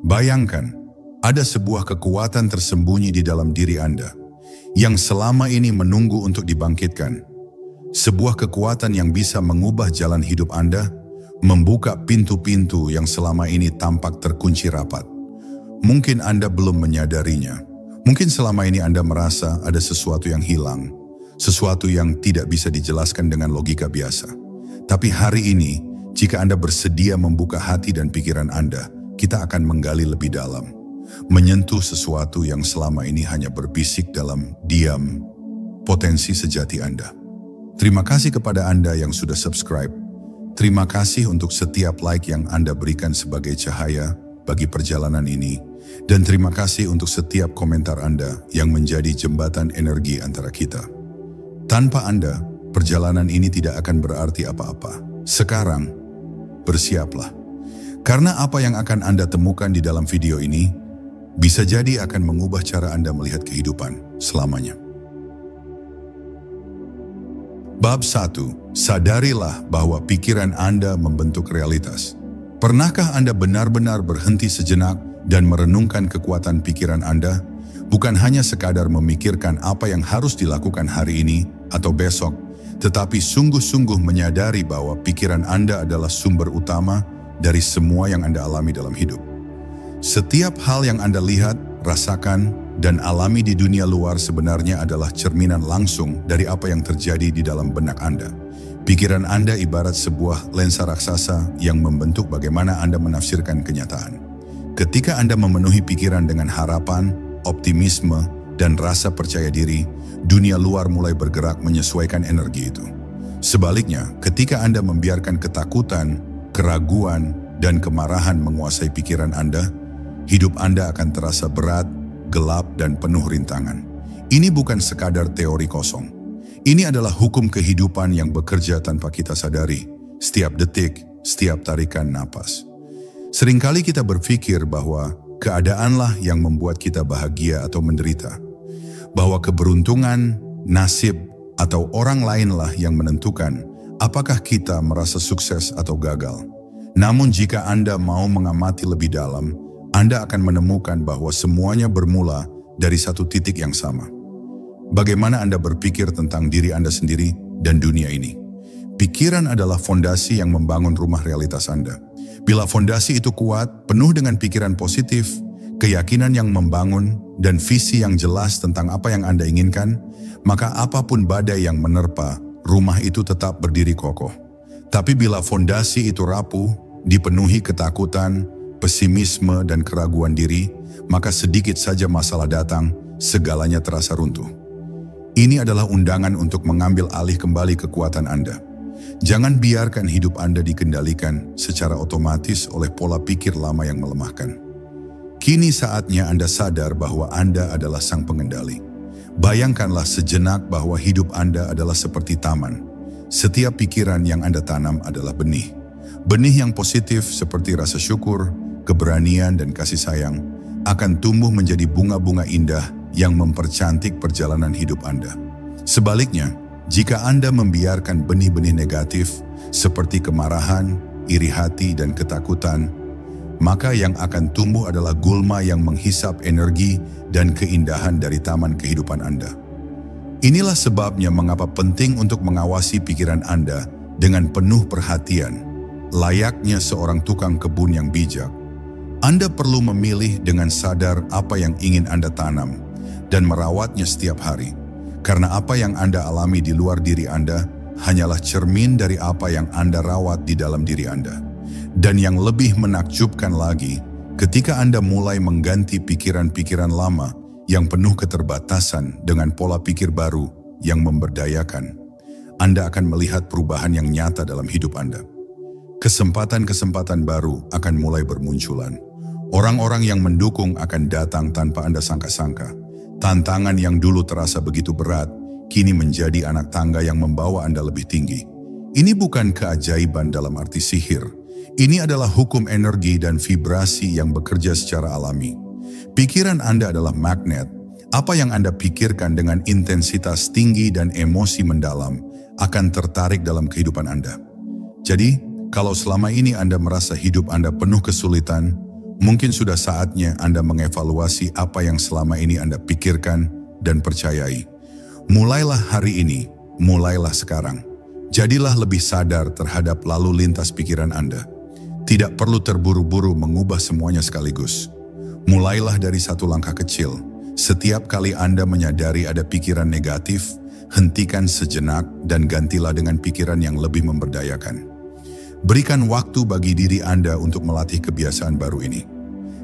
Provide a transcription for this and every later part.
Bayangkan, ada sebuah kekuatan tersembunyi di dalam diri Anda yang selama ini menunggu untuk dibangkitkan. Sebuah kekuatan yang bisa mengubah jalan hidup Anda, membuka pintu-pintu yang selama ini tampak terkunci rapat. Mungkin Anda belum menyadarinya. Mungkin selama ini Anda merasa ada sesuatu yang hilang, sesuatu yang tidak bisa dijelaskan dengan logika biasa. Tapi hari ini, jika Anda bersedia membuka hati dan pikiran Anda, kita akan menggali lebih dalam, menyentuh sesuatu yang selama ini hanya berbisik dalam diam, potensi sejati Anda. Terima kasih kepada Anda yang sudah subscribe. Terima kasih untuk setiap like yang Anda berikan sebagai cahaya bagi perjalanan ini. Dan terima kasih untuk setiap komentar Anda yang menjadi jembatan energi antara kita. Tanpa Anda, perjalanan ini tidak akan berarti apa-apa. Sekarang, bersiaplah. Karena apa yang akan Anda temukan di dalam video ini, bisa jadi akan mengubah cara Anda melihat kehidupan selamanya. Bab 1. Sadarilah bahwa pikiran Anda membentuk realitas. Pernahkah Anda benar-benar berhenti sejenak dan merenungkan kekuatan pikiran Anda? Bukan hanya sekadar memikirkan apa yang harus dilakukan hari ini atau besok, tetapi sungguh-sungguh menyadari bahwa pikiran Anda adalah sumber utama dari semua yang Anda alami dalam hidup. Setiap hal yang Anda lihat, rasakan, dan alami di dunia luar sebenarnya adalah cerminan langsung dari apa yang terjadi di dalam benak Anda. Pikiran Anda ibarat sebuah lensa raksasa yang membentuk bagaimana Anda menafsirkan kenyataan. Ketika Anda memenuhi pikiran dengan harapan, optimisme, dan rasa percaya diri, dunia luar mulai bergerak menyesuaikan energi itu. Sebaliknya, ketika Anda membiarkan ketakutan, keraguan, dan kemarahan menguasai pikiran Anda, hidup Anda akan terasa berat, gelap, dan penuh rintangan. Ini bukan sekadar teori kosong. Ini adalah hukum kehidupan yang bekerja tanpa kita sadari, setiap detik, setiap tarikan napas. Seringkali kita berpikir bahwa keadaanlah yang membuat kita bahagia atau menderita, bahwa keberuntungan, nasib, atau orang lainlah yang menentukan apakah kita merasa sukses atau gagal. Namun jika Anda mau mengamati lebih dalam, Anda akan menemukan bahwa semuanya bermula dari satu titik yang sama. Bagaimana Anda berpikir tentang diri Anda sendiri dan dunia ini? Pikiran adalah fondasi yang membangun rumah realitas Anda. Bila fondasi itu kuat, penuh dengan pikiran positif, keyakinan yang membangun, dan visi yang jelas tentang apa yang Anda inginkan, maka apapun badai yang menerpa, rumah itu tetap berdiri kokoh. Tapi bila fondasi itu rapuh, dipenuhi ketakutan, pesimisme, dan keraguan diri, maka sedikit saja masalah datang, segalanya terasa runtuh. Ini adalah undangan untuk mengambil alih kembali kekuatan Anda. Jangan biarkan hidup Anda dikendalikan secara otomatis oleh pola pikir lama yang melemahkan. Kini saatnya Anda sadar bahwa Anda adalah sang pengendali. Bayangkanlah sejenak bahwa hidup Anda adalah seperti taman. Setiap pikiran yang Anda tanam adalah benih. Benih yang positif seperti rasa syukur, keberanian, dan kasih sayang akan tumbuh menjadi bunga-bunga indah yang mempercantik perjalanan hidup Anda. Sebaliknya, jika Anda membiarkan benih-benih negatif seperti kemarahan, iri hati, dan ketakutan, maka yang akan tumbuh adalah gulma yang menghisap energi dan keindahan dari taman kehidupan Anda. Inilah sebabnya mengapa penting untuk mengawasi pikiran Anda dengan penuh perhatian, layaknya seorang tukang kebun yang bijak. Anda perlu memilih dengan sadar apa yang ingin Anda tanam dan merawatnya setiap hari. Karena apa yang Anda alami di luar diri Anda hanyalah cermin dari apa yang Anda rawat di dalam diri Anda. Dan yang lebih menakjubkan lagi, ketika Anda mulai mengganti pikiran-pikiran lama yang penuh keterbatasan dengan pola pikir baru yang memberdayakan, Anda akan melihat perubahan yang nyata dalam hidup Anda. Kesempatan-kesempatan baru akan mulai bermunculan. Orang-orang yang mendukung akan datang tanpa Anda sangka-sangka. Tantangan yang dulu terasa begitu berat, kini menjadi anak tangga yang membawa Anda lebih tinggi. Ini bukan keajaiban dalam arti sihir. Ini adalah hukum energi dan vibrasi yang bekerja secara alami. Pikiran Anda adalah magnet. Apa yang Anda pikirkan dengan intensitas tinggi dan emosi mendalam akan tertarik dalam kehidupan Anda. Jadi, kalau selama ini Anda merasa hidup Anda penuh kesulitan, Mungkin sudah saatnya Anda mengevaluasi apa yang selama ini Anda pikirkan dan percayai. Mulailah hari ini, mulailah sekarang. Jadilah lebih sadar terhadap lalu lintas pikiran Anda. Tidak perlu terburu-buru mengubah semuanya sekaligus. Mulailah dari satu langkah kecil. Setiap kali Anda menyadari ada pikiran negatif, hentikan sejenak dan gantilah dengan pikiran yang lebih memberdayakan. Berikan waktu bagi diri Anda untuk melatih kebiasaan baru ini.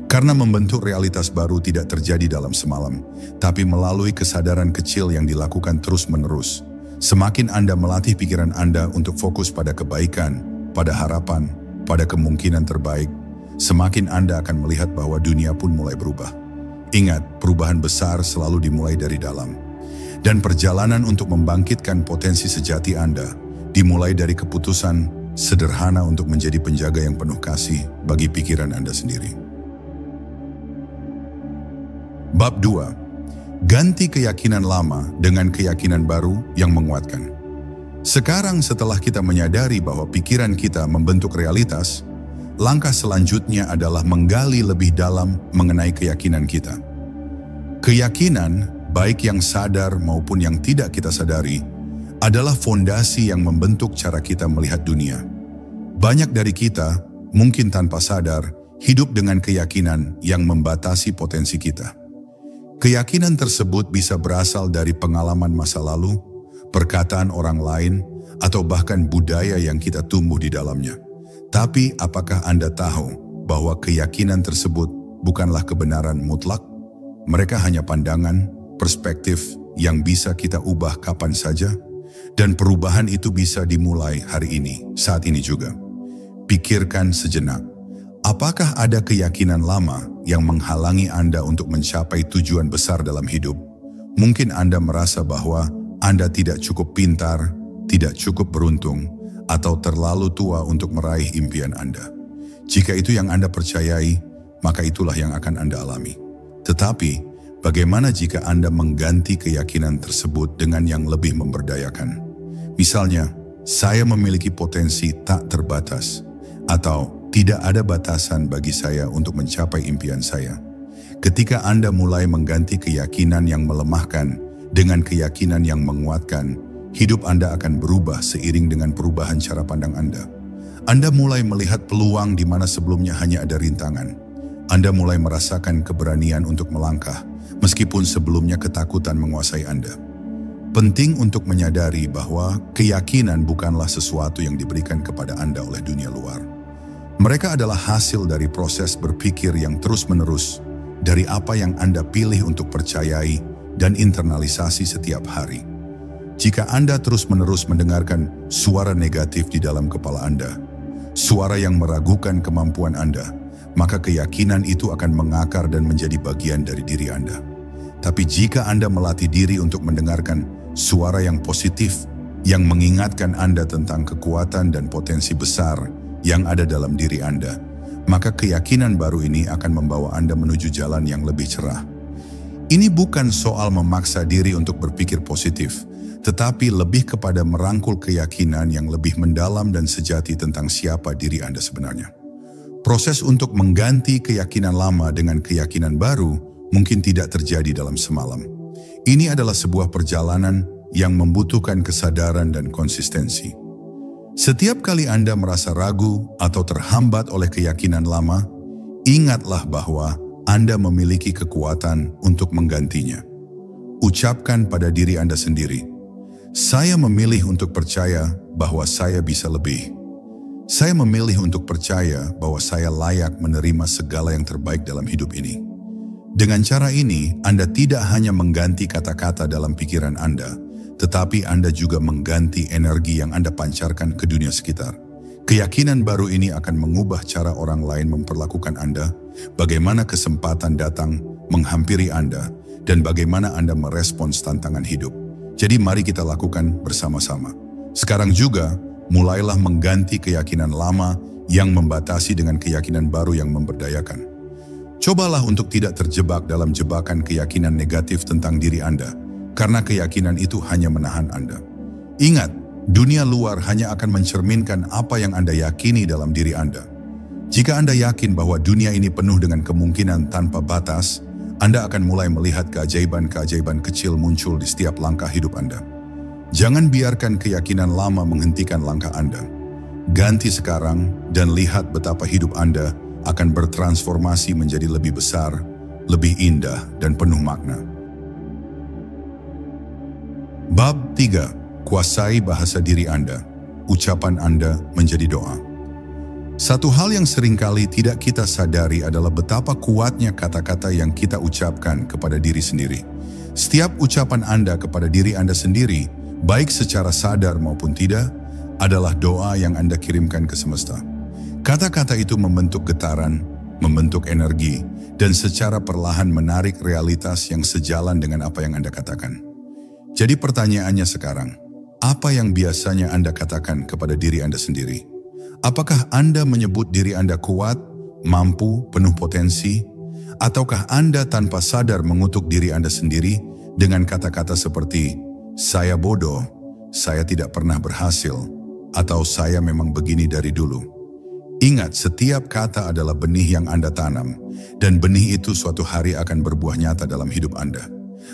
Karena membentuk realitas baru tidak terjadi dalam semalam, tapi melalui kesadaran kecil yang dilakukan terus-menerus. Semakin Anda melatih pikiran Anda untuk fokus pada kebaikan, pada harapan, pada kemungkinan terbaik, semakin Anda akan melihat bahwa dunia pun mulai berubah. Ingat, perubahan besar selalu dimulai dari dalam. Dan perjalanan untuk membangkitkan potensi sejati Anda dimulai dari keputusan sederhana untuk menjadi penjaga yang penuh kasih bagi pikiran Anda sendiri. Bab 2. Ganti keyakinan lama dengan keyakinan baru yang menguatkan. Sekarang setelah kita menyadari bahwa pikiran kita membentuk realitas, langkah selanjutnya adalah menggali lebih dalam mengenai keyakinan kita. Keyakinan, baik yang sadar maupun yang tidak kita sadari, adalah fondasi yang membentuk cara kita melihat dunia. Banyak dari kita, mungkin tanpa sadar, hidup dengan keyakinan yang membatasi potensi kita. Keyakinan tersebut bisa berasal dari pengalaman masa lalu, perkataan orang lain, atau bahkan budaya yang kita tumbuh di dalamnya. Tapi apakah Anda tahu bahwa keyakinan tersebut bukanlah kebenaran mutlak? Mereka hanya pandangan, perspektif yang bisa kita ubah kapan saja, dan perubahan itu bisa dimulai hari ini, saat ini juga. Pikirkan sejenak, apakah ada keyakinan lama yang menghalangi Anda untuk mencapai tujuan besar dalam hidup? Mungkin Anda merasa bahwa Anda tidak cukup pintar, tidak cukup beruntung, atau terlalu tua untuk meraih impian Anda. Jika itu yang Anda percayai, maka itulah yang akan Anda alami. Tetapi, bagaimana jika Anda mengganti keyakinan tersebut dengan yang lebih memberdayakan? Misalnya, saya memiliki potensi tak terbatas, atau tidak ada batasan bagi saya untuk mencapai impian saya. Ketika Anda mulai mengganti keyakinan yang melemahkan dengan keyakinan yang menguatkan, hidup Anda akan berubah seiring dengan perubahan cara pandang Anda. Anda mulai melihat peluang di mana sebelumnya hanya ada rintangan. Anda mulai merasakan keberanian untuk melangkah, meskipun sebelumnya ketakutan menguasai Anda. Penting untuk menyadari bahwa keyakinan bukanlah sesuatu yang diberikan kepada Anda oleh dunia luar. Mereka adalah hasil dari proses berpikir yang terus-menerus, dari apa yang Anda pilih untuk percayai dan internalisasi setiap hari. Jika Anda terus-menerus mendengarkan suara negatif di dalam kepala Anda, suara yang meragukan kemampuan Anda, maka keyakinan itu akan mengakar dan menjadi bagian dari diri Anda. Tapi jika Anda melatih diri untuk mendengarkan suara yang positif, yang mengingatkan Anda tentang kekuatan dan potensi besar yang ada dalam diri Anda, maka keyakinan baru ini akan membawa Anda menuju jalan yang lebih cerah. Ini bukan soal memaksa diri untuk berpikir positif, tetapi lebih kepada merangkul keyakinan yang lebih mendalam dan sejati tentang siapa diri Anda sebenarnya. Proses untuk mengganti keyakinan lama dengan keyakinan baru mungkin tidak terjadi dalam semalam. Ini adalah sebuah perjalanan yang membutuhkan kesadaran dan konsistensi. Setiap kali Anda merasa ragu atau terhambat oleh keyakinan lama, ingatlah bahwa Anda memiliki kekuatan untuk menggantinya. Ucapkan pada diri Anda sendiri, saya memilih untuk percaya bahwa saya bisa lebih. Saya memilih untuk percaya bahwa saya layak menerima segala yang terbaik dalam hidup ini. Dengan cara ini, Anda tidak hanya mengganti kata-kata dalam pikiran Anda, tetapi Anda juga mengganti energi yang Anda pancarkan ke dunia sekitar. Keyakinan baru ini akan mengubah cara orang lain memperlakukan Anda, bagaimana kesempatan datang menghampiri Anda, dan bagaimana Anda merespons tantangan hidup. Jadi mari kita lakukan bersama-sama. Sekarang juga, mulailah mengganti keyakinan lama yang membatasi dengan keyakinan baru yang memberdayakan. Cobalah untuk tidak terjebak dalam jebakan keyakinan negatif tentang diri Anda, karena keyakinan itu hanya menahan Anda. Ingat, dunia luar hanya akan mencerminkan apa yang Anda yakini dalam diri Anda. Jika Anda yakin bahwa dunia ini penuh dengan kemungkinan tanpa batas, Anda akan mulai melihat keajaiban-keajaiban kecil muncul di setiap langkah hidup Anda. Jangan biarkan keyakinan lama menghentikan langkah Anda. Ganti sekarang dan lihat betapa hidup Anda akan bertransformasi menjadi lebih besar, lebih indah, dan penuh makna. Bab 3. Kuasai bahasa diri Anda. Ucapan Anda menjadi doa. Satu hal yang seringkali tidak kita sadari adalah betapa kuatnya kata-kata yang kita ucapkan kepada diri sendiri. Setiap ucapan Anda kepada diri Anda sendiri, baik secara sadar maupun tidak, adalah doa yang Anda kirimkan ke semesta. Kata-kata itu membentuk getaran, membentuk energi, dan secara perlahan menarik realitas yang sejalan dengan apa yang Anda katakan. Jadi pertanyaannya sekarang, apa yang biasanya Anda katakan kepada diri Anda sendiri? Apakah Anda menyebut diri Anda kuat, mampu, penuh potensi? Ataukah Anda tanpa sadar mengutuk diri Anda sendiri dengan kata-kata seperti, saya bodoh, saya tidak pernah berhasil, atau saya memang begini dari dulu? Ingat, setiap kata adalah benih yang Anda tanam, dan benih itu suatu hari akan berbuah nyata dalam hidup Anda.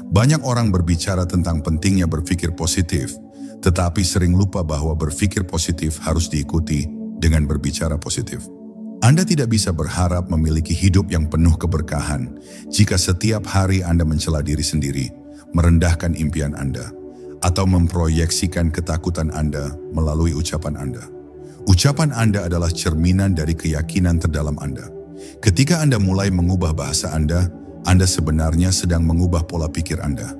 Banyak orang berbicara tentang pentingnya berpikir positif, tetapi sering lupa bahwa berpikir positif harus diikuti dengan berbicara positif. Anda tidak bisa berharap memiliki hidup yang penuh keberkahan jika setiap hari Anda mencela diri sendiri, merendahkan impian Anda, atau memproyeksikan ketakutan Anda melalui ucapan Anda. Ucapan Anda adalah cerminan dari keyakinan terdalam Anda. Ketika Anda mulai mengubah bahasa Anda sebenarnya sedang mengubah pola pikir Anda.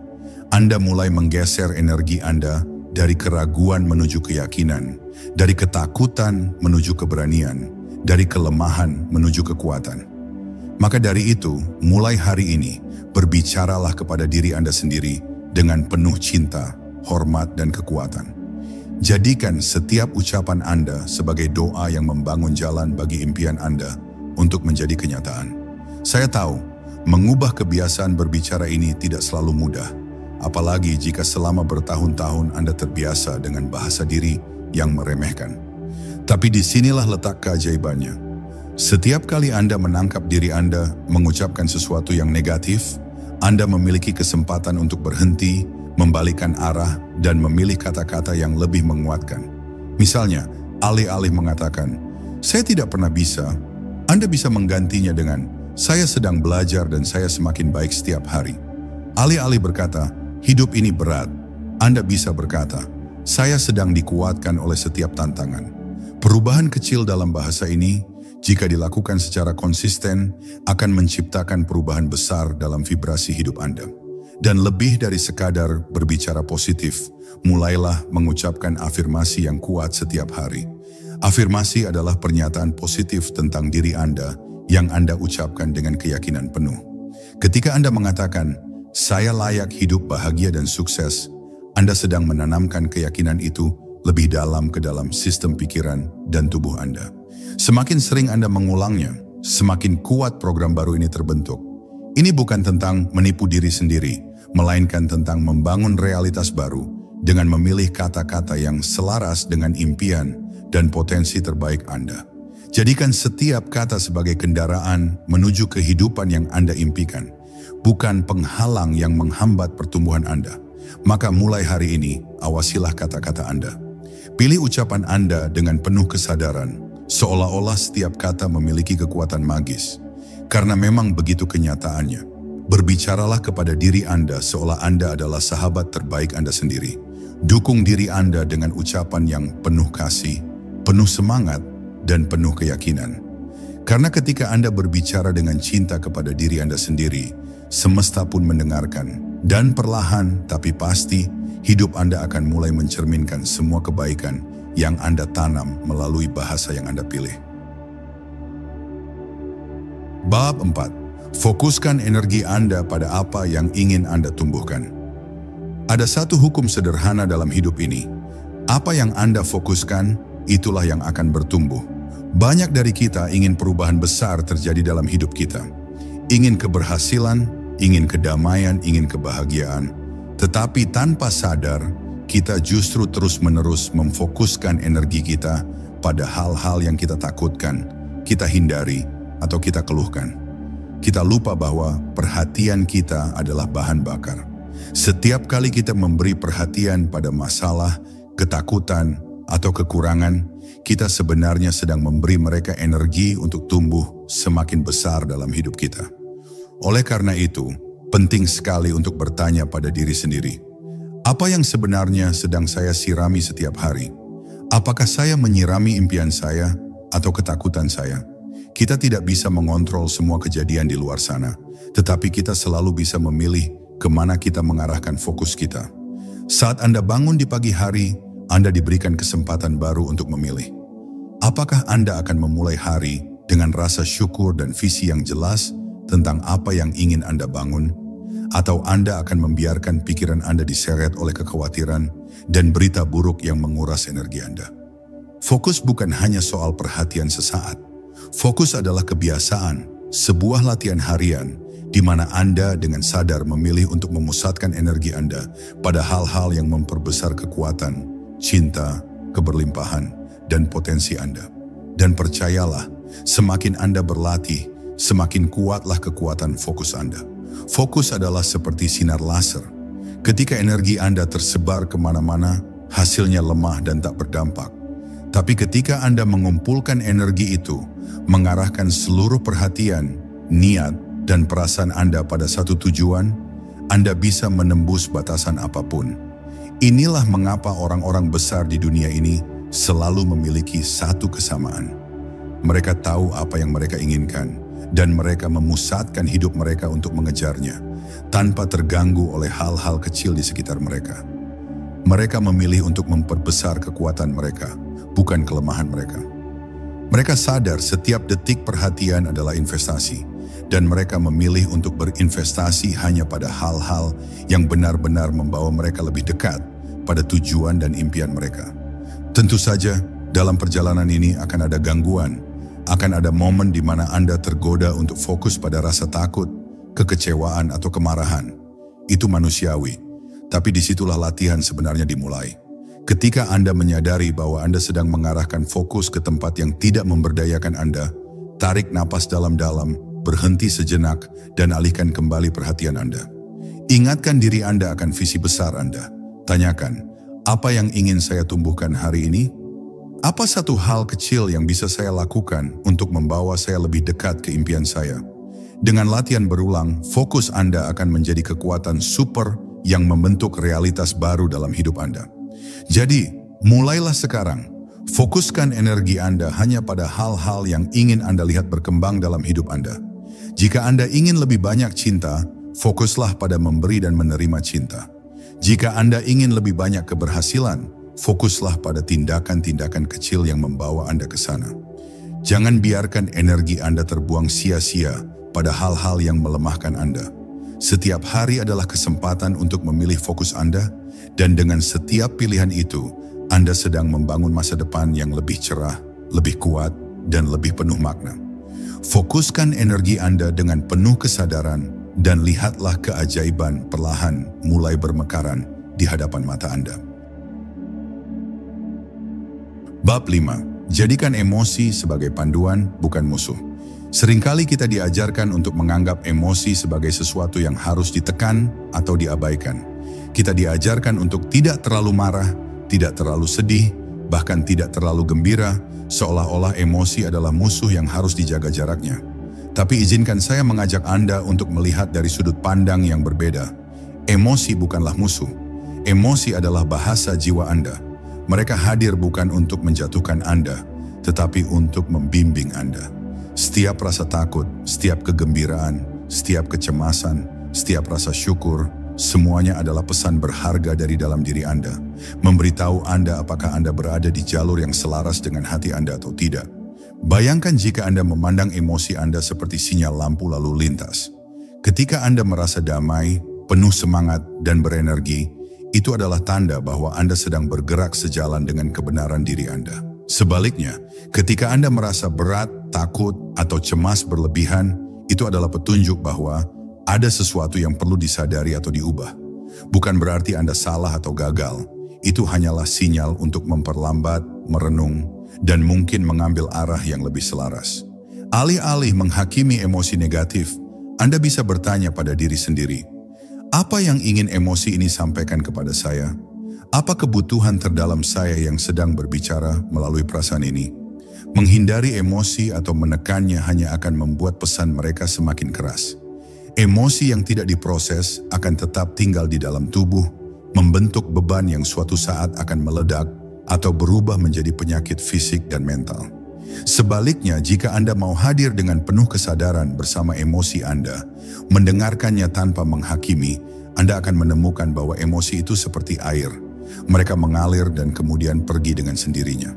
Anda mulai menggeser energi Anda dari keraguan menuju keyakinan, dari ketakutan menuju keberanian, dari kelemahan menuju kekuatan. Maka dari itu, mulai hari ini, berbicaralah kepada diri Anda sendiri dengan penuh cinta, hormat, dan kekuatan. Jadikan setiap ucapan Anda sebagai doa yang membangun jalan bagi impian Anda untuk menjadi kenyataan. Saya tahu, mengubah kebiasaan berbicara ini tidak selalu mudah, apalagi jika selama bertahun-tahun Anda terbiasa dengan bahasa diri yang meremehkan. Tapi disinilah letak keajaibannya. Setiap kali Anda menangkap diri Anda mengucapkan sesuatu yang negatif, Anda memiliki kesempatan untuk berhenti, membalikkan arah, dan memilih kata-kata yang lebih menguatkan. Misalnya, alih-alih mengatakan, saya tidak pernah bisa, Anda bisa menggantinya dengan, saya sedang belajar dan saya semakin baik setiap hari. Alih-alih berkata, hidup ini berat, Anda bisa berkata, saya sedang dikuatkan oleh setiap tantangan. Perubahan kecil dalam bahasa ini, jika dilakukan secara konsisten, akan menciptakan perubahan besar dalam vibrasi hidup Anda. Dan lebih dari sekadar berbicara positif, mulailah mengucapkan afirmasi yang kuat setiap hari. Afirmasi adalah pernyataan positif tentang diri Anda yang Anda ucapkan dengan keyakinan penuh. Ketika Anda mengatakan, saya layak hidup bahagia dan sukses, Anda sedang menanamkan keyakinan itu lebih dalam ke dalam sistem pikiran dan tubuh Anda. Semakin sering Anda mengulangnya, semakin kuat program baru ini terbentuk. Ini bukan tentang menipu diri sendiri, melainkan tentang membangun realitas baru dengan memilih kata-kata yang selaras dengan impian dan potensi terbaik Anda. Jadikan setiap kata sebagai kendaraan menuju kehidupan yang Anda impikan, bukan penghalang yang menghambat pertumbuhan Anda. Maka mulai hari ini, awasilah kata-kata Anda. Pilih ucapan Anda dengan penuh kesadaran, seolah-olah setiap kata memiliki kekuatan magis. Karena memang begitu kenyataannya. Berbicaralah kepada diri Anda seolah Anda adalah sahabat terbaik Anda sendiri. Dukung diri Anda dengan ucapan yang penuh kasih, penuh semangat, dan penuh keyakinan. Karena ketika Anda berbicara dengan cinta kepada diri Anda sendiri, semesta pun mendengarkan. Dan perlahan tapi pasti, hidup Anda akan mulai mencerminkan semua kebaikan yang Anda tanam melalui bahasa yang Anda pilih. Bab 4. Fokuskan energi Anda pada apa yang ingin Anda tumbuhkan. Ada satu hukum sederhana dalam hidup ini. Apa yang Anda fokuskan, itulah yang akan bertumbuh. Banyak dari kita ingin perubahan besar terjadi dalam hidup kita. Ingin keberhasilan, ingin kedamaian, ingin kebahagiaan. Tetapi tanpa sadar, kita justru terus-menerus memfokuskan energi kita pada hal-hal yang kita takutkan, kita hindari atau kita keluhkan. Kita lupa bahwa perhatian kita adalah bahan bakar. Setiap kali kita memberi perhatian pada masalah, ketakutan, atau kekurangan, kita sebenarnya sedang memberi mereka energi untuk tumbuh semakin besar dalam hidup kita. Oleh karena itu, penting sekali untuk bertanya pada diri sendiri, apa yang sebenarnya sedang saya sirami setiap hari? Apakah saya menyirami impian saya atau ketakutan saya? Kita tidak bisa mengontrol semua kejadian di luar sana, tetapi kita selalu bisa memilih kemana kita mengarahkan fokus kita. Saat Anda bangun di pagi hari, Anda diberikan kesempatan baru untuk memilih. Apakah Anda akan memulai hari dengan rasa syukur dan visi yang jelas tentang apa yang ingin Anda bangun? Atau Anda akan membiarkan pikiran Anda diseret oleh kekhawatiran dan berita buruk yang menguras energi Anda? Fokus bukan hanya soal perhatian sesaat. Fokus adalah kebiasaan, sebuah latihan harian, di mana Anda dengan sadar memilih untuk memusatkan energi Anda pada hal-hal yang memperbesar kekuatan, cinta, keberlimpahan, dan potensi Anda. Dan percayalah, semakin Anda berlatih, semakin kuatlah kekuatan fokus Anda. Fokus adalah seperti sinar laser. Ketika energi Anda tersebar kemana-mana, hasilnya lemah dan tak berdampak. Tapi ketika Anda mengumpulkan energi itu, mengarahkan seluruh perhatian, niat, dan perasaan Anda pada satu tujuan, Anda bisa menembus batasan apapun. Inilah mengapa orang-orang besar di dunia ini selalu memiliki satu kesamaan. Mereka tahu apa yang mereka inginkan, dan mereka memusatkan hidup mereka untuk mengejarnya, tanpa terganggu oleh hal-hal kecil di sekitar mereka. Mereka memilih untuk memperbesar kekuatan mereka, bukan kelemahan mereka. Mereka sadar setiap detik perhatian adalah investasi, dan mereka memilih untuk berinvestasi hanya pada hal-hal yang benar-benar membawa mereka lebih dekat pada tujuan dan impian mereka. Tentu saja, dalam perjalanan ini akan ada gangguan, akan ada momen di mana Anda tergoda untuk fokus pada rasa takut, kekecewaan, atau kemarahan. Itu manusiawi, tapi disitulah latihan sebenarnya dimulai. Ketika Anda menyadari bahwa Anda sedang mengarahkan fokus ke tempat yang tidak memberdayakan Anda, tarik napas dalam-dalam, berhenti sejenak, dan alihkan kembali perhatian Anda. Ingatkan diri Anda akan visi besar Anda. Tanyakan, apa yang ingin saya tumbuhkan hari ini? Apa satu hal kecil yang bisa saya lakukan untuk membawa saya lebih dekat ke impian saya? Dengan latihan berulang, fokus Anda akan menjadi kekuatan super yang membentuk realitas baru dalam hidup Anda. Jadi, mulailah sekarang. Fokuskan energi Anda hanya pada hal-hal yang ingin Anda lihat berkembang dalam hidup Anda. Jika Anda ingin lebih banyak cinta, fokuslah pada memberi dan menerima cinta. Jika Anda ingin lebih banyak keberhasilan, fokuslah pada tindakan-tindakan kecil yang membawa Anda ke sana. Jangan biarkan energi Anda terbuang sia-sia pada hal-hal yang melemahkan Anda. Setiap hari adalah kesempatan untuk memilih fokus Anda, dan dengan setiap pilihan itu, Anda sedang membangun masa depan yang lebih cerah, lebih kuat, dan lebih penuh makna. Fokuskan energi Anda dengan penuh kesadaran, dan lihatlah keajaiban perlahan mulai bermekaran di hadapan mata Anda. Bab 5. Jadikan emosi sebagai panduan, bukan musuh. Seringkali kita diajarkan untuk menganggap emosi sebagai sesuatu yang harus ditekan atau diabaikan. Kita diajarkan untuk tidak terlalu marah, tidak terlalu sedih, bahkan tidak terlalu gembira, seolah-olah emosi adalah musuh yang harus dijaga jaraknya. Tapi izinkan saya mengajak Anda untuk melihat dari sudut pandang yang berbeda. Emosi bukanlah musuh. Emosi adalah bahasa jiwa Anda. Mereka hadir bukan untuk menjatuhkan Anda, tetapi untuk membimbing Anda. Setiap rasa takut, setiap kegembiraan, setiap kecemasan, setiap rasa syukur, semuanya adalah pesan berharga dari dalam diri Anda, memberitahu Anda apakah Anda berada di jalur yang selaras dengan hati Anda atau tidak. Bayangkan jika Anda memandang emosi Anda seperti sinyal lampu lalu lintas. Ketika Anda merasa damai, penuh semangat, dan berenergi, itu adalah tanda bahwa Anda sedang bergerak sejalan dengan kebenaran diri Anda. Sebaliknya, ketika Anda merasa berat, takut, atau cemas berlebihan, itu adalah petunjuk bahwa ada sesuatu yang perlu disadari atau diubah. Bukan berarti Anda salah atau gagal. Itu hanyalah sinyal untuk memperlambat, merenung, dan mungkin mengambil arah yang lebih selaras. Alih-alih menghakimi emosi negatif, Anda bisa bertanya pada diri sendiri, apa yang ingin emosi ini sampaikan kepada saya? Apa kebutuhan terdalam saya yang sedang berbicara melalui perasaan ini? Menghindari emosi atau menekannya hanya akan membuat pesan mereka semakin keras. Emosi yang tidak diproses akan tetap tinggal di dalam tubuh, membentuk beban yang suatu saat akan meledak atau berubah menjadi penyakit fisik dan mental. Sebaliknya, jika Anda mau hadir dengan penuh kesadaran bersama emosi Anda, mendengarkannya tanpa menghakimi, Anda akan menemukan bahwa emosi itu seperti air. Mereka mengalir dan kemudian pergi dengan sendirinya.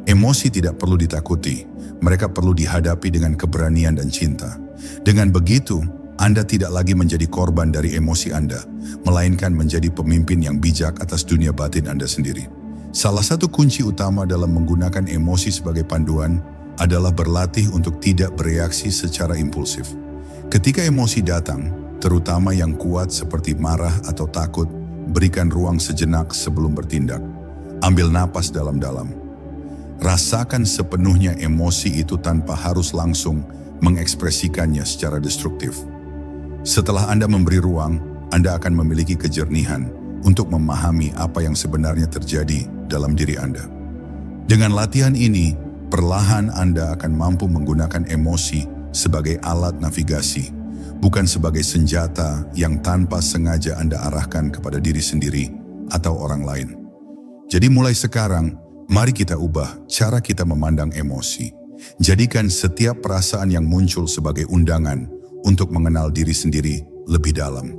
Emosi tidak perlu ditakuti, mereka perlu dihadapi dengan keberanian dan cinta. Dengan begitu, Anda tidak lagi menjadi korban dari emosi Anda, melainkan menjadi pemimpin yang bijak atas dunia batin Anda sendiri. Salah satu kunci utama dalam menggunakan emosi sebagai panduan adalah berlatih untuk tidak bereaksi secara impulsif. Ketika emosi datang, terutama yang kuat seperti marah atau takut, berikan ruang sejenak sebelum bertindak. Ambil napas dalam-dalam. Rasakan sepenuhnya emosi itu tanpa harus langsung mengekspresikannya secara destruktif. Setelah Anda memberi ruang, Anda akan memiliki kejernihan untuk memahami apa yang sebenarnya terjadi dalam diri Anda. Dengan latihan ini, perlahan Anda akan mampu menggunakan emosi sebagai alat navigasi, bukan sebagai senjata yang tanpa sengaja Anda arahkan kepada diri sendiri atau orang lain. Jadi mulai sekarang, mari kita ubah cara kita memandang emosi. Jadikan setiap perasaan yang muncul sebagai undangan untuk mengenal diri sendiri lebih dalam.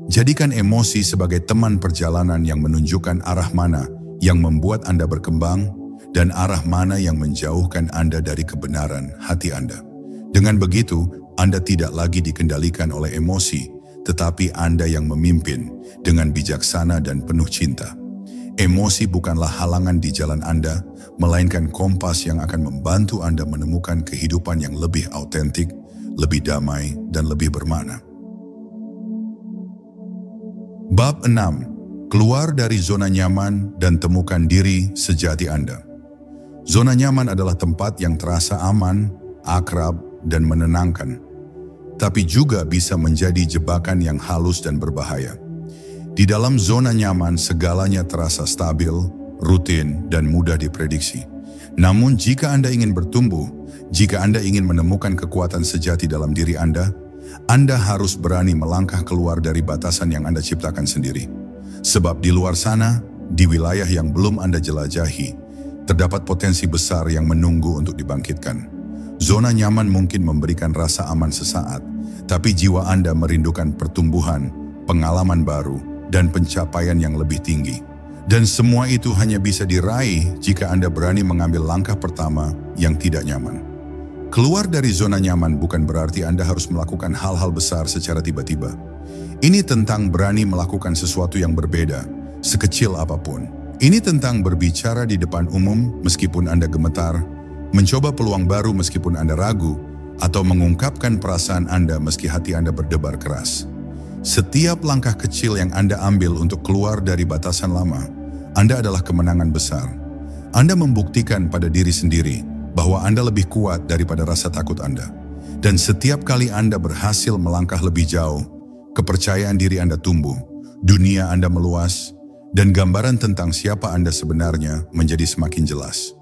Jadikan emosi sebagai teman perjalanan yang menunjukkan arah mana yang membuat Anda berkembang dan arah mana yang menjauhkan Anda dari kebenaran hati Anda. Dengan begitu, Anda tidak lagi dikendalikan oleh emosi, tetapi Anda yang memimpin dengan bijaksana dan penuh cinta. Emosi bukanlah halangan di jalan Anda, melainkan kompas yang akan membantu Anda menemukan kehidupan yang lebih autentik, lebih damai, dan lebih bermakna. Bab 6. Keluar dari zona nyaman dan temukan diri sejati Anda. Zona nyaman adalah tempat yang terasa aman, akrab, dan menenangkan, tapi juga bisa menjadi jebakan yang halus dan berbahaya. Di dalam zona nyaman, segalanya terasa stabil, rutin, dan mudah diprediksi. Namun jika Anda ingin bertumbuh, jika Anda ingin menemukan kekuatan sejati dalam diri Anda harus berani melangkah keluar dari batasan yang Anda ciptakan sendiri. Sebab di luar sana, di wilayah yang belum Anda jelajahi, terdapat potensi besar yang menunggu untuk dibangkitkan. Zona nyaman mungkin memberikan rasa aman sesaat, tapi jiwa Anda merindukan pertumbuhan, pengalaman baru, dan pencapaian yang lebih tinggi. Dan semua itu hanya bisa diraih jika Anda berani mengambil langkah pertama yang tidak nyaman. Keluar dari zona nyaman bukan berarti Anda harus melakukan hal-hal besar secara tiba-tiba. Ini tentang berani melakukan sesuatu yang berbeda, sekecil apapun. Ini tentang berbicara di depan umum meskipun Anda gemetar, mencoba peluang baru meskipun Anda ragu, atau mengungkapkan perasaan Anda meski hati Anda berdebar keras. Setiap langkah kecil yang Anda ambil untuk keluar dari batasan lama, Anda adalah kemenangan besar. Anda membuktikan pada diri sendiri bahwa Anda lebih kuat daripada rasa takut Anda. Dan setiap kali Anda berhasil melangkah lebih jauh, kepercayaan diri Anda tumbuh, dunia Anda meluas, dan gambaran tentang siapa Anda sebenarnya menjadi semakin jelas.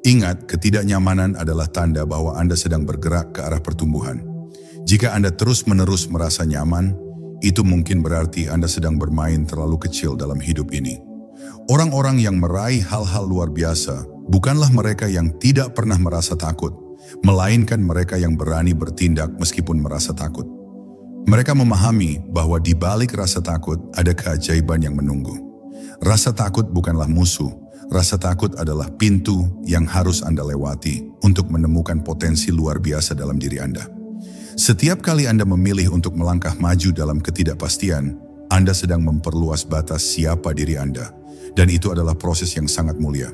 Ingat, ketidaknyamanan adalah tanda bahwa Anda sedang bergerak ke arah pertumbuhan. Jika Anda terus-menerus merasa nyaman, itu mungkin berarti Anda sedang bermain terlalu kecil dalam hidup ini. Orang-orang yang meraih hal-hal luar biasa bukanlah mereka yang tidak pernah merasa takut, melainkan mereka yang berani bertindak meskipun merasa takut. Mereka memahami bahwa di balik rasa takut ada keajaiban yang menunggu. Rasa takut bukanlah musuh, rasa takut adalah pintu yang harus Anda lewati untuk menemukan potensi luar biasa dalam diri Anda. Setiap kali Anda memilih untuk melangkah maju dalam ketidakpastian, Anda sedang memperluas batas siapa diri Anda. Dan itu adalah proses yang sangat mulia.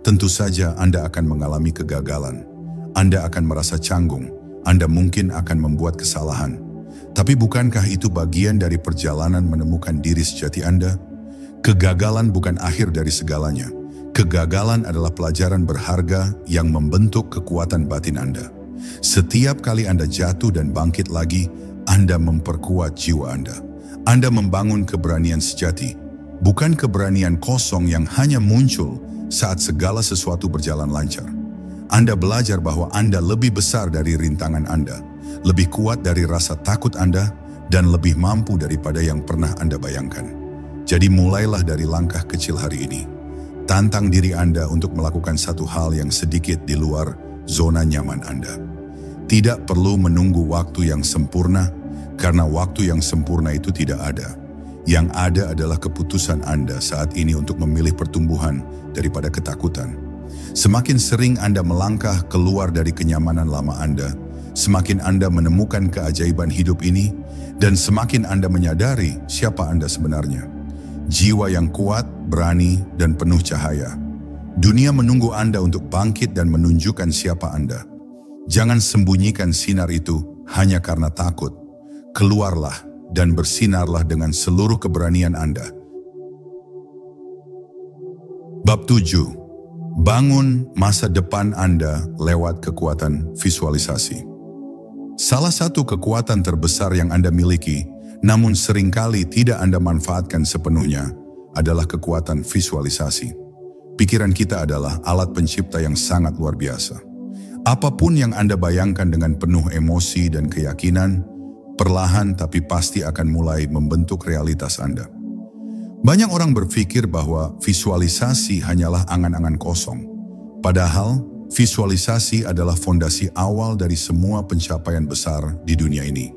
Tentu saja Anda akan mengalami kegagalan. Anda akan merasa canggung. Anda mungkin akan membuat kesalahan. Tapi bukankah itu bagian dari perjalanan menemukan diri sejati Anda? Kegagalan bukan akhir dari segalanya. Kegagalan adalah pelajaran berharga yang membentuk kekuatan batin Anda. Setiap kali Anda jatuh dan bangkit lagi, Anda memperkuat jiwa Anda. Anda membangun keberanian sejati, bukan keberanian kosong yang hanya muncul saat segala sesuatu berjalan lancar. Anda belajar bahwa Anda lebih besar dari rintangan Anda, lebih kuat dari rasa takut Anda, dan lebih mampu daripada yang pernah Anda bayangkan. Jadi mulailah dari langkah kecil hari ini. Tantang diri Anda untuk melakukan satu hal yang sedikit di luar zona nyaman Anda. Tidak perlu menunggu waktu yang sempurna, karena waktu yang sempurna itu tidak ada. Yang ada adalah keputusan Anda saat ini untuk memilih pertumbuhan daripada ketakutan. Semakin sering Anda melangkah keluar dari kenyamanan lama Anda, semakin Anda menemukan keajaiban hidup ini, dan semakin Anda menyadari siapa Anda sebenarnya. Jiwa yang kuat, berani, dan penuh cahaya. Dunia menunggu Anda untuk bangkit dan menunjukkan siapa Anda. Jangan sembunyikan sinar itu hanya karena takut. Keluarlah dan bersinarlah dengan seluruh keberanian Anda. Bab 7. Bangun masa depan Anda lewat kekuatan visualisasi. Salah satu kekuatan terbesar yang Anda miliki, namun seringkali tidak Anda manfaatkan sepenuhnya, adalah kekuatan visualisasi. Pikiran kita adalah alat pencipta yang sangat luar biasa. Apapun yang Anda bayangkan dengan penuh emosi dan keyakinan, perlahan tapi pasti akan mulai membentuk realitas Anda. Banyak orang berpikir bahwa visualisasi hanyalah angan-angan kosong. Padahal, visualisasi adalah fondasi awal dari semua pencapaian besar di dunia ini.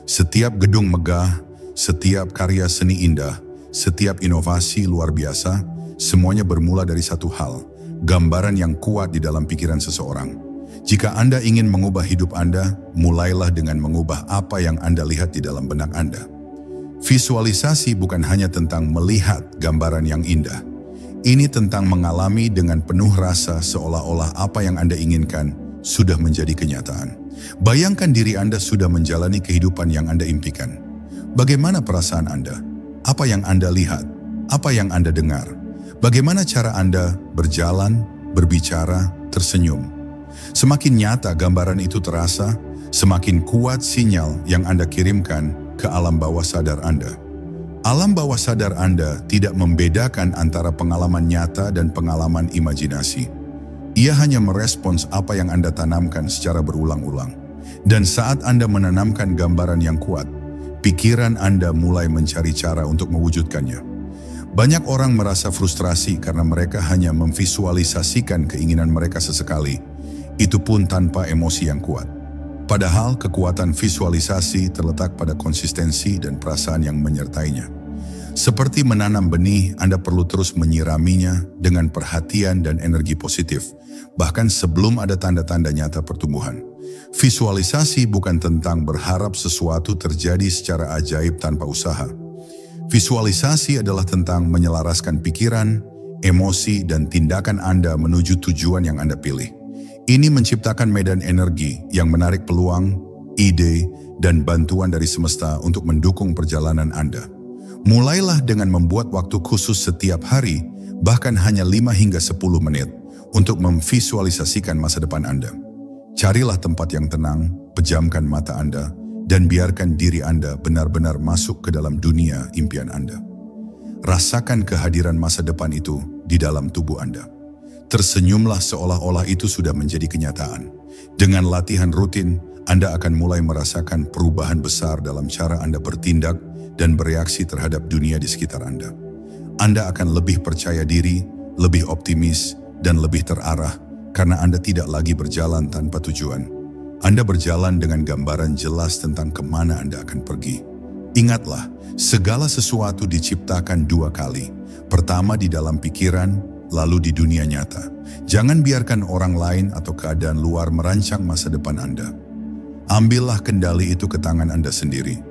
Setiap gedung megah, setiap karya seni indah, setiap inovasi luar biasa, semuanya bermula dari satu hal, gambaran yang kuat di dalam pikiran seseorang. Jika Anda ingin mengubah hidup Anda, mulailah dengan mengubah apa yang Anda lihat di dalam benak Anda. Visualisasi bukan hanya tentang melihat gambaran yang indah. Ini tentang mengalami dengan penuh rasa seolah-olah apa yang Anda inginkan sudah menjadi kenyataan. Bayangkan diri Anda sudah menjalani kehidupan yang Anda impikan. Bagaimana perasaan Anda? Apa yang Anda lihat? Apa yang Anda dengar? Bagaimana cara Anda berjalan, berbicara, tersenyum? Semakin nyata gambaran itu terasa, semakin kuat sinyal yang Anda kirimkan ke alam bawah sadar Anda. Alam bawah sadar Anda tidak membedakan antara pengalaman nyata dan pengalaman imajinasi. Ia hanya merespons apa yang Anda tanamkan secara berulang-ulang. Dan saat Anda menanamkan gambaran yang kuat, pikiran Anda mulai mencari cara untuk mewujudkannya. Banyak orang merasa frustrasi karena mereka hanya memvisualisasikan keinginan mereka sesekali, itu pun tanpa emosi yang kuat. Padahal kekuatan visualisasi terletak pada konsistensi dan perasaan yang menyertainya. Seperti menanam benih, Anda perlu terus menyiraminya dengan perhatian dan energi positif, bahkan sebelum ada tanda-tanda nyata pertumbuhan. Visualisasi bukan tentang berharap sesuatu terjadi secara ajaib tanpa usaha. Visualisasi adalah tentang menyelaraskan pikiran, emosi, dan tindakan Anda menuju tujuan yang Anda pilih. Ini menciptakan medan energi yang menarik peluang, ide, dan bantuan dari semesta untuk mendukung perjalanan Anda. Mulailah dengan membuat waktu khusus setiap hari, bahkan hanya 5 hingga 10 menit, untuk memvisualisasikan masa depan Anda. Carilah tempat yang tenang, pejamkan mata Anda, dan biarkan diri Anda benar-benar masuk ke dalam dunia impian Anda. Rasakan kehadiran masa depan itu di dalam tubuh Anda. Tersenyumlah seolah-olah itu sudah menjadi kenyataan. Dengan latihan rutin, Anda akan mulai merasakan perubahan besar dalam cara Anda bertindak dan bereaksi terhadap dunia di sekitar Anda. Anda akan lebih percaya diri, lebih optimis, dan lebih terarah karena Anda tidak lagi berjalan tanpa tujuan. Anda berjalan dengan gambaran jelas tentang kemana Anda akan pergi. Ingatlah, segala sesuatu diciptakan 2 kali. Pertama di dalam pikiran, lalu di dunia nyata. Jangan biarkan orang lain atau keadaan luar merancang masa depan Anda. Ambillah kendali itu ke tangan Anda sendiri.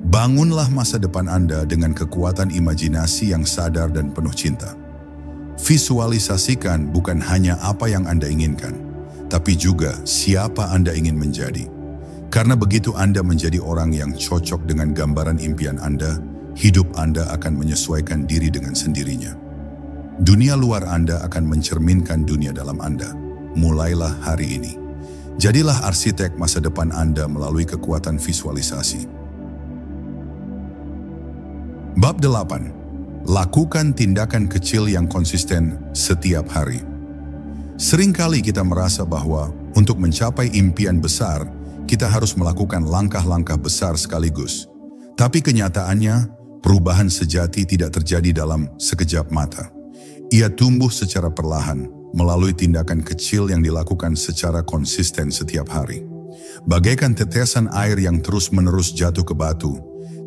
Bangunlah masa depan Anda dengan kekuatan imajinasi yang sadar dan penuh cinta. Visualisasikan bukan hanya apa yang Anda inginkan, tapi juga siapa Anda ingin menjadi. Karena begitu Anda menjadi orang yang cocok dengan gambaran impian Anda, hidup Anda akan menyesuaikan diri dengan sendirinya. Dunia luar Anda akan mencerminkan dunia dalam Anda. Mulailah hari ini. Jadilah arsitek masa depan Anda melalui kekuatan visualisasi. Bab 8. Lakukan tindakan kecil yang konsisten setiap hari. Seringkali kita merasa bahwa untuk mencapai impian besar, kita harus melakukan langkah-langkah besar sekaligus. Tapi kenyataannya, perubahan sejati tidak terjadi dalam sekejap mata. Ia tumbuh secara perlahan, melalui tindakan kecil yang dilakukan secara konsisten setiap hari. Bagaikan tetesan air yang terus-menerus jatuh ke batu,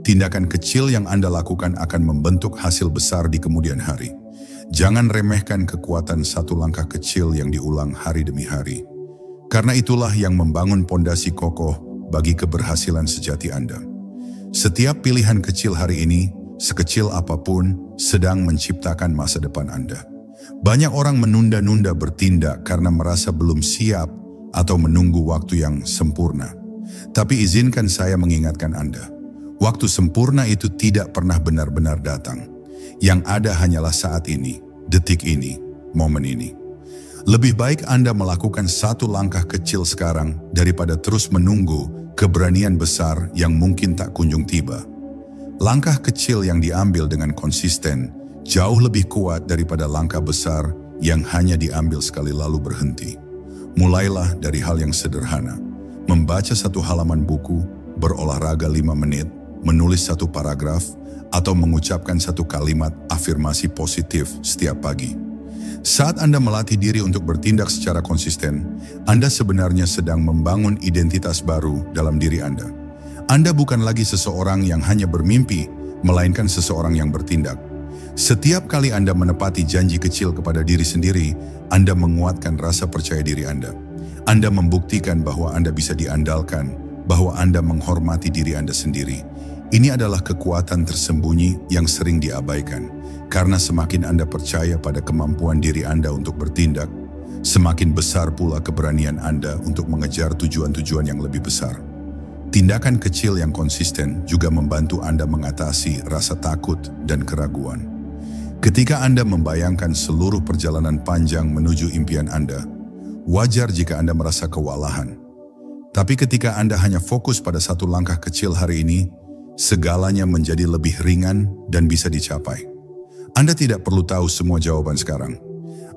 tindakan kecil yang Anda lakukan akan membentuk hasil besar di kemudian hari. Jangan remehkan kekuatan satu langkah kecil yang diulang hari demi hari. Karena itulah yang membangun pondasi kokoh bagi keberhasilan sejati Anda. Setiap pilihan kecil hari ini, sekecil apapun, sedang menciptakan masa depan Anda. Banyak orang menunda-nunda bertindak karena merasa belum siap atau menunggu waktu yang sempurna. Tapi izinkan saya mengingatkan Anda, waktu sempurna itu tidak pernah benar-benar datang. Yang ada hanyalah saat ini, detik ini, momen ini. Lebih baik Anda melakukan satu langkah kecil sekarang daripada terus menunggu keberanian besar yang mungkin tak kunjung tiba. Langkah kecil yang diambil dengan konsisten jauh lebih kuat daripada langkah besar yang hanya diambil sekali lalu berhenti. Mulailah dari hal yang sederhana. Membaca satu halaman buku, berolahraga 5 menit, menulis satu paragraf, atau mengucapkan satu kalimat afirmasi positif setiap pagi. Saat Anda melatih diri untuk bertindak secara konsisten, Anda sebenarnya sedang membangun identitas baru dalam diri Anda. Anda bukan lagi seseorang yang hanya bermimpi, melainkan seseorang yang bertindak. Setiap kali Anda menepati janji kecil kepada diri sendiri, Anda menguatkan rasa percaya diri Anda. Anda membuktikan bahwa Anda bisa diandalkan, bahwa Anda menghormati diri Anda sendiri. Ini adalah kekuatan tersembunyi yang sering diabaikan. Karena semakin Anda percaya pada kemampuan diri Anda untuk bertindak, semakin besar pula keberanian Anda untuk mengejar tujuan-tujuan yang lebih besar. Tindakan kecil yang konsisten juga membantu Anda mengatasi rasa takut dan keraguan. Ketika Anda membayangkan seluruh perjalanan panjang menuju impian Anda, wajar jika Anda merasa kewalahan. Tapi ketika Anda hanya fokus pada satu langkah kecil hari ini, segalanya menjadi lebih ringan dan bisa dicapai. Anda tidak perlu tahu semua jawaban sekarang.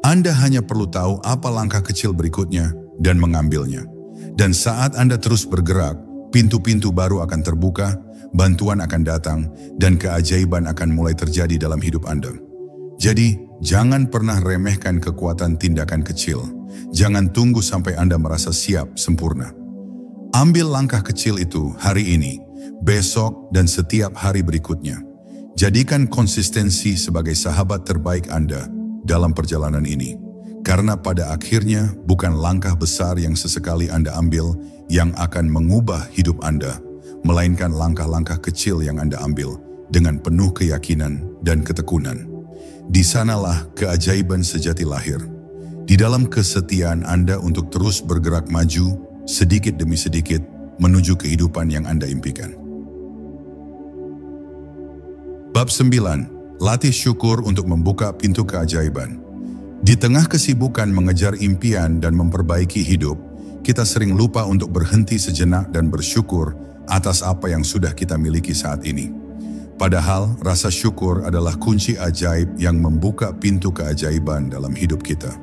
Anda hanya perlu tahu apa langkah kecil berikutnya dan mengambilnya. Dan saat Anda terus bergerak, pintu-pintu baru akan terbuka, bantuan akan datang, dan keajaiban akan mulai terjadi dalam hidup Anda. Jadi, jangan pernah remehkan kekuatan tindakan kecil. Jangan tunggu sampai Anda merasa siap sempurna. Ambil langkah kecil itu hari ini, besok, dan setiap hari berikutnya. Jadikan konsistensi sebagai sahabat terbaik Anda dalam perjalanan ini. Karena pada akhirnya bukan langkah besar yang sesekali Anda ambil yang akan mengubah hidup Anda, melainkan langkah-langkah kecil yang Anda ambil dengan penuh keyakinan dan ketekunan. Di sanalah keajaiban sejati lahir. Di dalam kesetiaan Anda untuk terus bergerak maju, sedikit demi sedikit, menuju kehidupan yang Anda impikan. Bab 9. Latih syukur untuk membuka pintu keajaiban. Di tengah kesibukan mengejar impian dan memperbaiki hidup, kita sering lupa untuk berhenti sejenak dan bersyukur atas apa yang sudah kita miliki saat ini. Padahal rasa syukur adalah kunci ajaib yang membuka pintu keajaiban dalam hidup kita.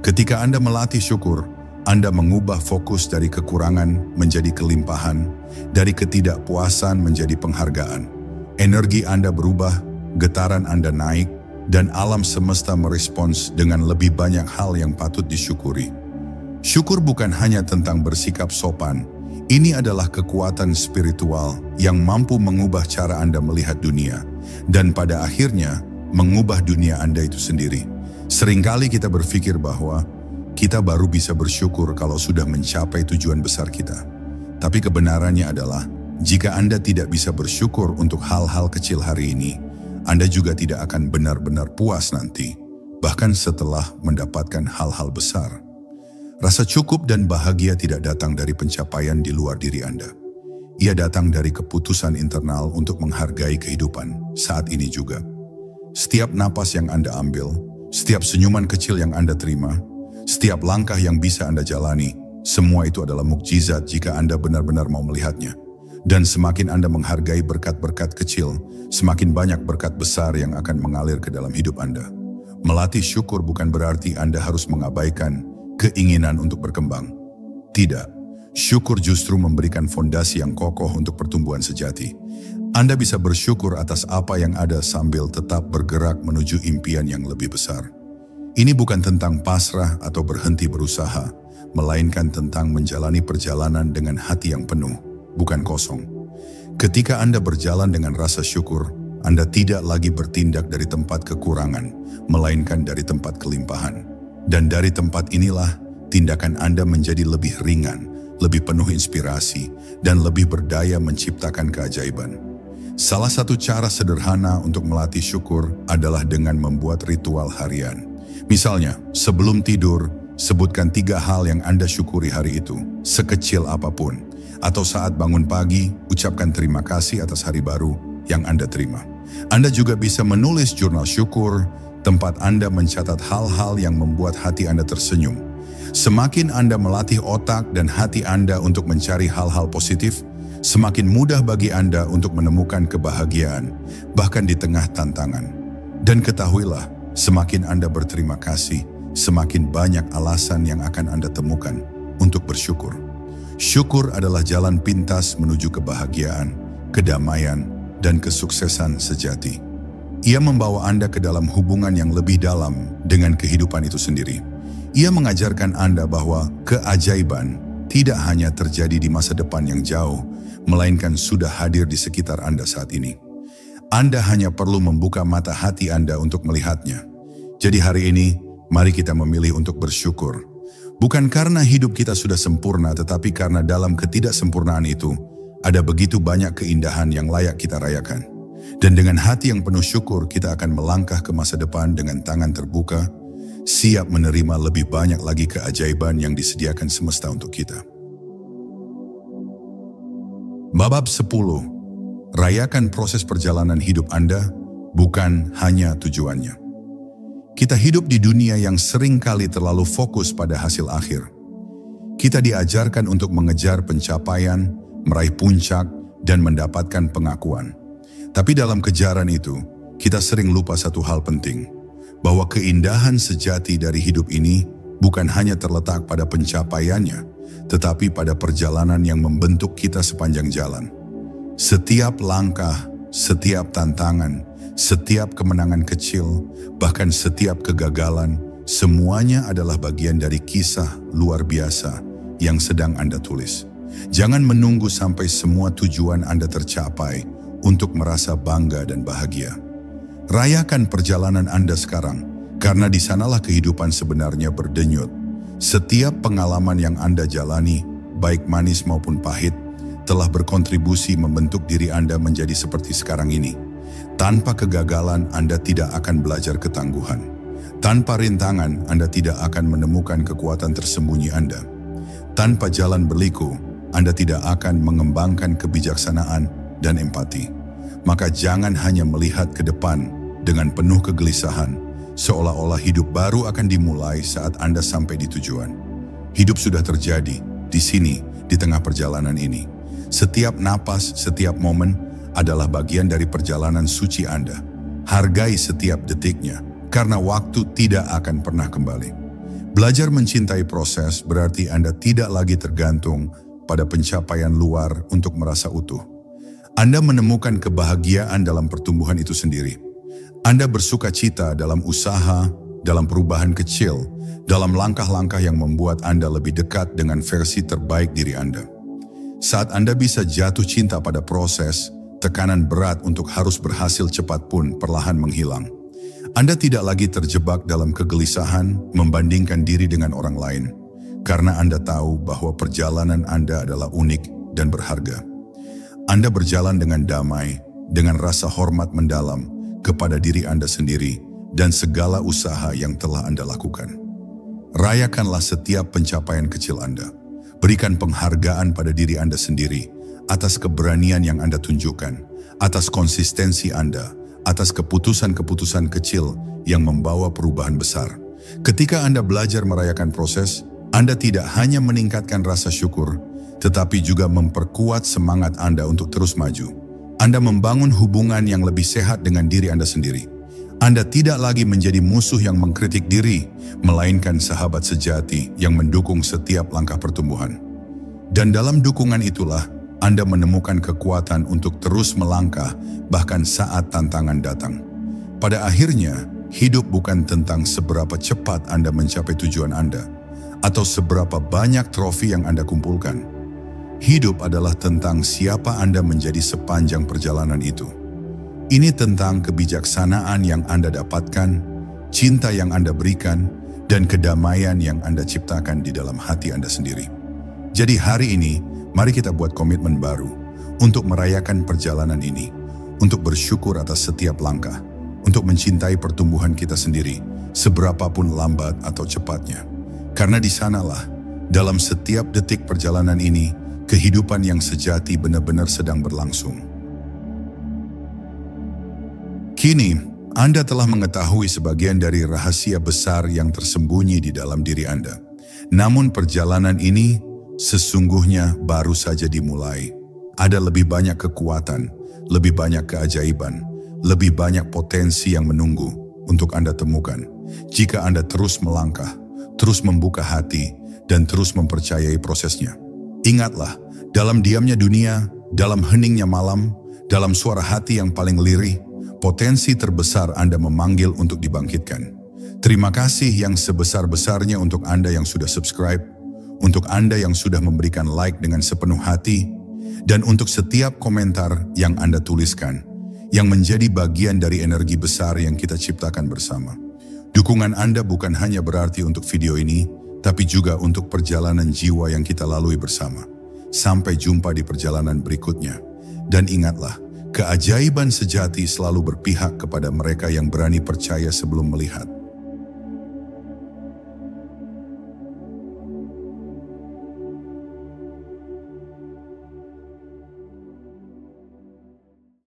Ketika Anda melatih syukur, Anda mengubah fokus dari kekurangan menjadi kelimpahan, dari ketidakpuasan menjadi penghargaan. Energi Anda berubah, getaran Anda naik, dan alam semesta merespons dengan lebih banyak hal yang patut disyukuri. Syukur bukan hanya tentang bersikap sopan, ini adalah kekuatan spiritual yang mampu mengubah cara Anda melihat dunia, dan pada akhirnya mengubah dunia Anda itu sendiri. Seringkali kita berpikir bahwa kita baru bisa bersyukur kalau sudah mencapai tujuan besar kita. Tapi kebenarannya adalah, jika Anda tidak bisa bersyukur untuk hal-hal kecil hari ini, Anda juga tidak akan benar-benar puas nanti, bahkan setelah mendapatkan hal-hal besar. Rasa cukup dan bahagia tidak datang dari pencapaian di luar diri Anda. Ia datang dari keputusan internal untuk menghargai kehidupan saat ini juga. Setiap napas yang Anda ambil, setiap senyuman kecil yang Anda terima, setiap langkah yang bisa Anda jalani, Semua itu adalah mukjizat jika Anda benar-benar mau melihatnya. Dan semakin Anda menghargai berkat-berkat kecil, semakin banyak berkat besar yang akan mengalir ke dalam hidup Anda. Melatih syukur bukan berarti Anda harus mengabaikan keinginan untuk berkembang. Tidak, syukur justru memberikan fondasi yang kokoh untuk pertumbuhan sejati. Anda bisa bersyukur atas apa yang ada sambil tetap bergerak menuju impian yang lebih besar. Ini bukan tentang pasrah atau berhenti berusaha, melainkan tentang menjalani perjalanan dengan hati yang penuh, bukan kosong. Ketika Anda berjalan dengan rasa syukur, Anda tidak lagi bertindak dari tempat kekurangan, melainkan dari tempat kelimpahan. Dan dari tempat inilah, tindakan Anda menjadi lebih ringan, lebih penuh inspirasi, dan lebih berdaya menciptakan keajaiban. Salah satu cara sederhana untuk melatih syukur adalah dengan membuat ritual harian. Misalnya, sebelum tidur, sebutkan 3 hal yang Anda syukuri hari itu, sekecil apapun. Atau saat bangun pagi, ucapkan terima kasih atas hari baru yang Anda terima. Anda juga bisa menulis jurnal syukur, tempat Anda mencatat hal-hal yang membuat hati Anda tersenyum. Semakin Anda melatih otak dan hati Anda untuk mencari hal-hal positif, semakin mudah bagi Anda untuk menemukan kebahagiaan, bahkan di tengah tantangan. Dan ketahuilah, semakin Anda berterima kasih, semakin banyak alasan yang akan Anda temukan untuk bersyukur. Syukur adalah jalan pintas menuju kebahagiaan, kedamaian, dan kesuksesan sejati. Ia membawa Anda ke dalam hubungan yang lebih dalam dengan kehidupan itu sendiri. Ia mengajarkan Anda bahwa keajaiban tidak hanya terjadi di masa depan yang jauh, melainkan sudah hadir di sekitar Anda saat ini. Anda hanya perlu membuka mata hati Anda untuk melihatnya. Jadi hari ini, mari kita memilih untuk bersyukur. Bukan karena hidup kita sudah sempurna, tetapi karena dalam ketidaksempurnaan itu, ada begitu banyak keindahan yang layak kita rayakan. Dan dengan hati yang penuh syukur, kita akan melangkah ke masa depan dengan tangan terbuka, siap menerima lebih banyak lagi keajaiban yang disediakan semesta untuk kita. Bab 10. Rayakan proses perjalanan hidup Anda, bukan hanya tujuannya. Kita hidup di dunia yang sering kali terlalu fokus pada hasil akhir. Kita diajarkan untuk mengejar pencapaian, meraih puncak, dan mendapatkan pengakuan. Tapi dalam kejaran itu, kita sering lupa satu hal penting, bahwa keindahan sejati dari hidup ini bukan hanya terletak pada pencapaiannya, tetapi pada perjalanan yang membentuk kita sepanjang jalan. Setiap langkah, setiap tantangan, setiap kemenangan kecil, bahkan setiap kegagalan, semuanya adalah bagian dari kisah luar biasa yang sedang Anda tulis. Jangan menunggu sampai semua tujuan Anda tercapai untuk merasa bangga dan bahagia. Rayakan perjalanan Anda sekarang, karena di sanalah kehidupan sebenarnya berdenyut. Setiap pengalaman yang Anda jalani, baik manis maupun pahit, telah berkontribusi membentuk diri Anda menjadi seperti sekarang ini. Tanpa kegagalan, Anda tidak akan belajar ketangguhan. Tanpa rintangan, Anda tidak akan menemukan kekuatan tersembunyi Anda. Tanpa jalan berliku, Anda tidak akan mengembangkan kebijaksanaan dan empati. Maka jangan hanya melihat ke depan dengan penuh kegelisahan, seolah-olah hidup baru akan dimulai saat Anda sampai di tujuan. Hidup sudah terjadi, di sini, di tengah perjalanan ini. Setiap napas, setiap momen adalah bagian dari perjalanan suci Anda. Hargai setiap detiknya, karena waktu tidak akan pernah kembali. Belajar mencintai proses berarti Anda tidak lagi tergantung pada pencapaian luar untuk merasa utuh. Anda menemukan kebahagiaan dalam pertumbuhan itu sendiri. Anda bersuka cita dalam usaha, dalam perubahan kecil, dalam langkah-langkah yang membuat Anda lebih dekat dengan versi terbaik diri Anda. Saat Anda bisa jatuh cinta pada proses, tekanan berat untuk harus berhasil cepat pun perlahan menghilang. Anda tidak lagi terjebak dalam kegelisahan membandingkan diri dengan orang lain, karena Anda tahu bahwa perjalanan Anda adalah unik dan berharga. Anda berjalan dengan damai, dengan rasa hormat mendalam kepada diri Anda sendiri dan segala usaha yang telah Anda lakukan. Rayakanlah setiap pencapaian kecil Anda. Berikan penghargaan pada diri Anda sendiri atas keberanian yang Anda tunjukkan, atas konsistensi Anda, atas keputusan-keputusan kecil yang membawa perubahan besar. Ketika Anda belajar merayakan proses, Anda tidak hanya meningkatkan rasa syukur, tetapi juga memperkuat semangat Anda untuk terus maju. Anda membangun hubungan yang lebih sehat dengan diri Anda sendiri. Anda tidak lagi menjadi musuh yang mengkritik diri, melainkan sahabat sejati yang mendukung setiap langkah pertumbuhan. Dan dalam dukungan itulah, Anda menemukan kekuatan untuk terus melangkah, bahkan saat tantangan datang. Pada akhirnya, hidup bukan tentang seberapa cepat Anda mencapai tujuan Anda, atau seberapa banyak trofi yang Anda kumpulkan. Hidup adalah tentang siapa Anda menjadi sepanjang perjalanan itu. Ini tentang kebijaksanaan yang Anda dapatkan, cinta yang Anda berikan, dan kedamaian yang Anda ciptakan di dalam hati Anda sendiri. Jadi hari ini, mari kita buat komitmen baru untuk merayakan perjalanan ini, untuk bersyukur atas setiap langkah, untuk mencintai pertumbuhan kita sendiri, seberapapun lambat atau cepatnya. Karena di sanalah, dalam setiap detik perjalanan ini, kehidupan yang sejati benar-benar sedang berlangsung. Kini, Anda telah mengetahui sebagian dari rahasia besar yang tersembunyi di dalam diri Anda. Namun perjalanan ini sesungguhnya baru saja dimulai. Ada lebih banyak kekuatan, lebih banyak keajaiban, lebih banyak potensi yang menunggu untuk Anda temukan. Jika Anda terus melangkah, terus membuka hati, dan terus mempercayai prosesnya. Ingatlah, dalam diamnya dunia, dalam heningnya malam, dalam suara hati yang paling lirih, potensi terbesar Anda memanggil untuk dibangkitkan. Terima kasih yang sebesar-besarnya untuk Anda yang sudah subscribe, untuk Anda yang sudah memberikan like dengan sepenuh hati, dan untuk setiap komentar yang Anda tuliskan, yang menjadi bagian dari energi besar yang kita ciptakan bersama. Dukungan Anda bukan hanya berarti untuk video ini, tapi juga untuk perjalanan jiwa yang kita lalui bersama. Sampai jumpa di perjalanan berikutnya. Dan ingatlah, keajaiban sejati selalu berpihak kepada mereka yang berani percaya sebelum melihat.